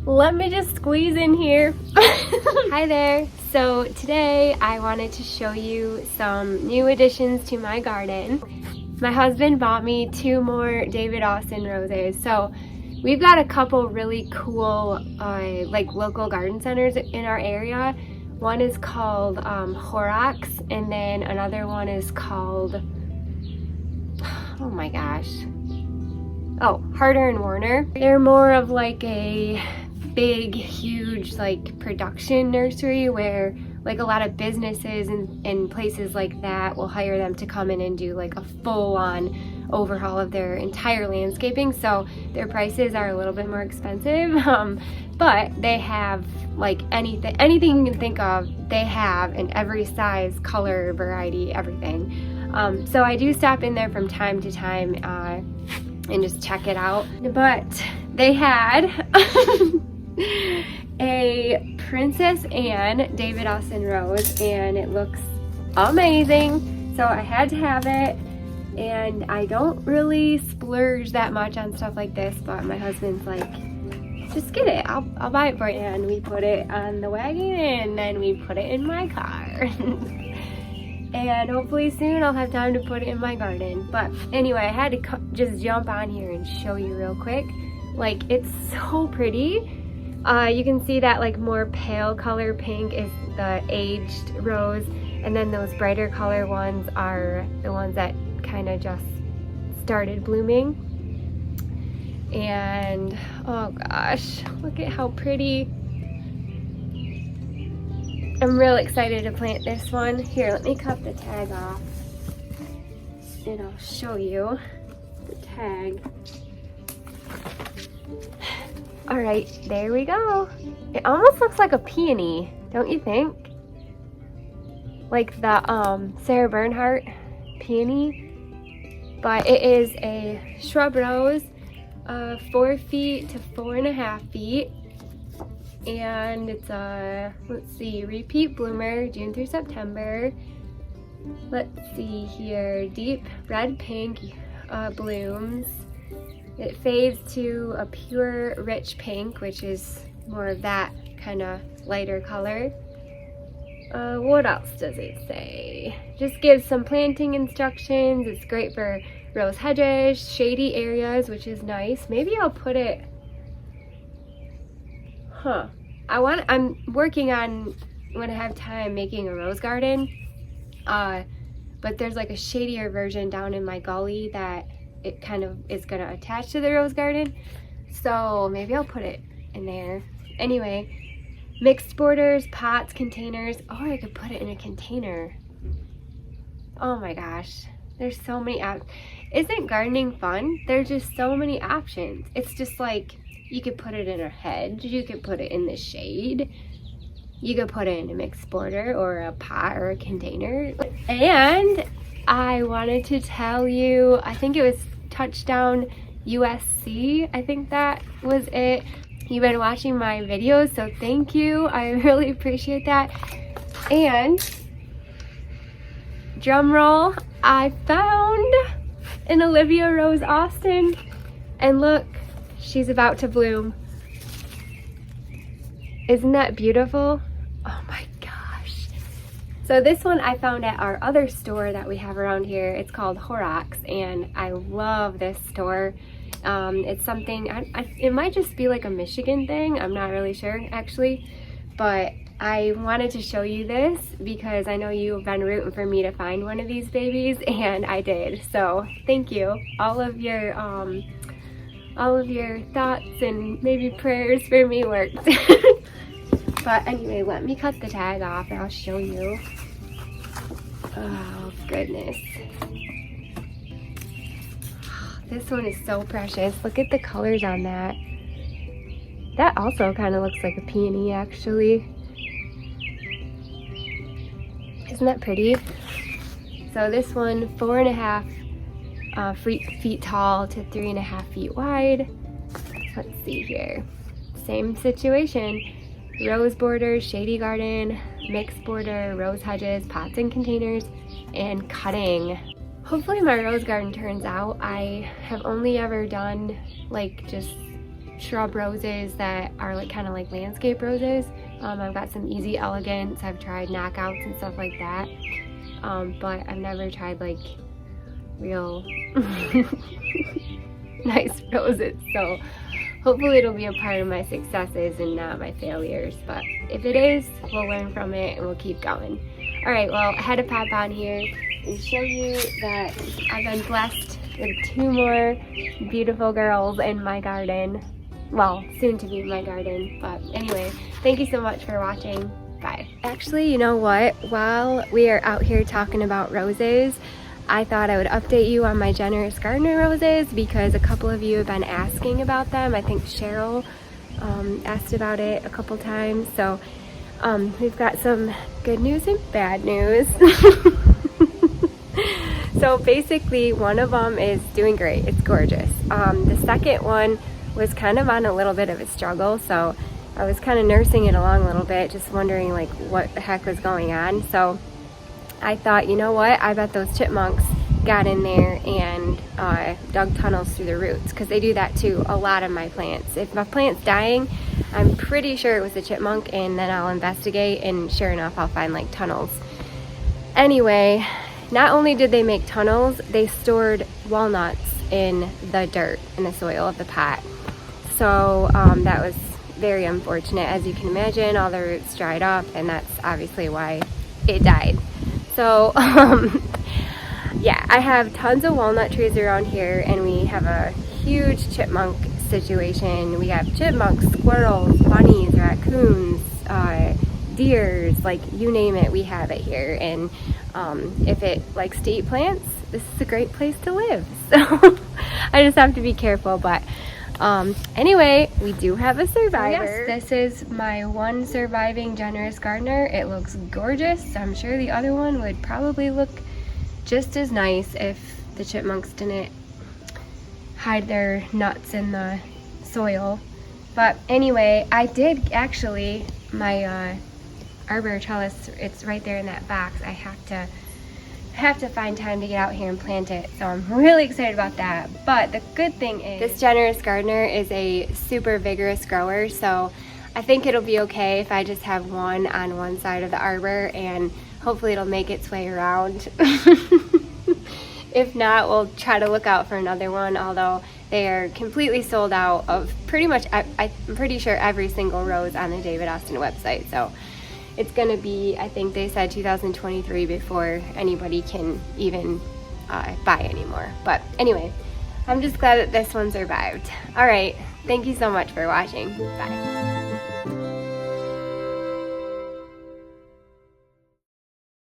Let me just squeeze in here. Hi there. So today I wanted to show you some new additions to my garden. My husband bought me 2 more David Austin roses. So we've got a couple really cool like local garden centers in our area. One is called Horrocks, and then another one is called, oh my gosh, Harder and Warner. They're more of like a big, huge like production nursery where like a lot of businesses and places like that will hire them to come in and do like a full-on overhaul of their entire landscaping. So their prices are a little bit more expensive, but they have like anything you can think of, they have in every size, color, variety, everything. So I do stop in there from time to time and just check it out. But they had a Princess Anne David Austin rose, and it looks amazing. So I had to have it, and I don't really splurge that much on stuff like this, but my husband's like, just get it, I'll buy it for you. And we put it on the wagon, and then we put it in my car. And hopefully soon I'll have time to put it in my garden. But anyway, I had to just jump on here and show you real quick. Like, it's so pretty. You can see that like more pale color pink is the aged rose, and then those brighter color ones are the ones that kind of just started blooming. And oh gosh, look at how pretty. I'm real excited to plant this one. Here, let me cut the tag off and I'll show you the tag. All right, there we go. It almost looks like a peony, don't you think? Like the Sarah Bernhardt peony, but it is a shrub rose, 4 feet to 4.5 feet. And it's a, let's see, repeat bloomer, June through September. Let's see here, deep red pink blooms. It fades to a pure rich pink, which is more of that kind of lighter color. What else does it say? Just gives some planting instructions. It's great for rose hedges, shady areas, which is nice. Maybe I'll put it, I'm working on, when I have time, making a rose garden, but there's like a shadier version down in my gully that it kind of is going to attach to the rose garden, so maybe I'll put it in there. Anyway, mixed borders, pots, containers. Oh, I could put it in a container. Oh my gosh, there's so many Isn't gardening fun? There's just so many options. It's just like, you could put it in a hedge, you could put it in the shade, you could put it in a mixed border or a pot or a container. And I wanted to tell you, I think it was Touchdown USC, I think that was it. You've been watching my videos, so thank you. I really appreciate that. And drum roll, I found an Olivia Rose Austin, and look, she's about to bloom. Isn't that beautiful? Oh my gosh. So this one I found at our other store that we have around here. It's called Horrocks, and I love this store. It's something, it might just be like a Michigan thing. I'm not really sure actually, but I wanted to show you this because I know you've been rooting for me to find one of these babies, and I did. So thank you. All of your thoughts and maybe prayers for me worked. But anyway, let me cut the tag off and I'll show you. Oh goodness. This one is so precious. Look at the colors on that. That also kind of looks like a peony actually. Isn't that pretty? So this one, 4.5 feet tall to 3.5 feet wide. Let's see here. Same situation. Rose borders, shady garden, mixed border, rose hedges, pots and containers, and cutting. Hopefully my rose garden turns out. I have only ever done like just shrub roses that are like kind of like landscape roses. I've got some Easy Elegance. I've tried knockouts and stuff like that. But I've never tried like real nice roses. So hopefully it'll be a part of my successes and not my failures. But if it is, we'll learn from it and we'll keep going. All right, well, I had to pop on here and show you that I've been blessed with 2 more beautiful girls in my garden. Well, soon to be in my garden. But anyway, thank you so much for watching. Bye. Actually, you know what? While we are out here talking about roses, I thought I would update you on my Generous Gardener roses because a couple of you have been asking about them. I think Cheryl asked about it a couple times. So we've got some good news and bad news. So basically one of them is doing great. It's gorgeous. The second one was kind of on a little bit of a struggle, so I was kind of nursing it along a little bit, just wondering like what the heck was going on. So I thought, you know what, I bet those chipmunks got in there and dug tunnels through the roots, because they do that to a lot of my plants. If my plant's dying, I'm pretty sure it was a chipmunk, and then I'll investigate, and sure enough I'll find like tunnels. Anyway, not only did they make tunnels, they stored walnuts in the dirt, in the soil of the pot. So that was very unfortunate. As you can imagine, all the roots dried up, and that's obviously why it died. So yeah, I have tons of walnut trees around here, and we have a huge chipmunk situation. We have chipmunks, squirrels, bunnies, raccoons, deers, like you name it, we have it here. And if it likes to eat plants, this is a great place to live. So I just have to be careful. But anyway, we do have a survivor. Yes, this is my one surviving Generous Gardener. It looks gorgeous. I'm sure the other one would probably look just as nice if the chipmunks didn't hide their nuts in the soil. But anyway, I did actually, my arbor trellis, it's right there in that box. I have to find time to get out here and plant it, so I'm really excited about that. But the good thing is this Generous Gardener is a super vigorous grower, so I think it'll be okay if I just have one on one side of the arbor, and hopefully it'll make its way around. If not, we'll try to look out for another one, although they are completely sold out of pretty much, I'm pretty sure every single rose on the David Austin website. So it's gonna be, I think they said 2023 before anybody can even buy anymore. But anyway, I'm just glad that this one survived. All right, thank you so much for watching. Bye.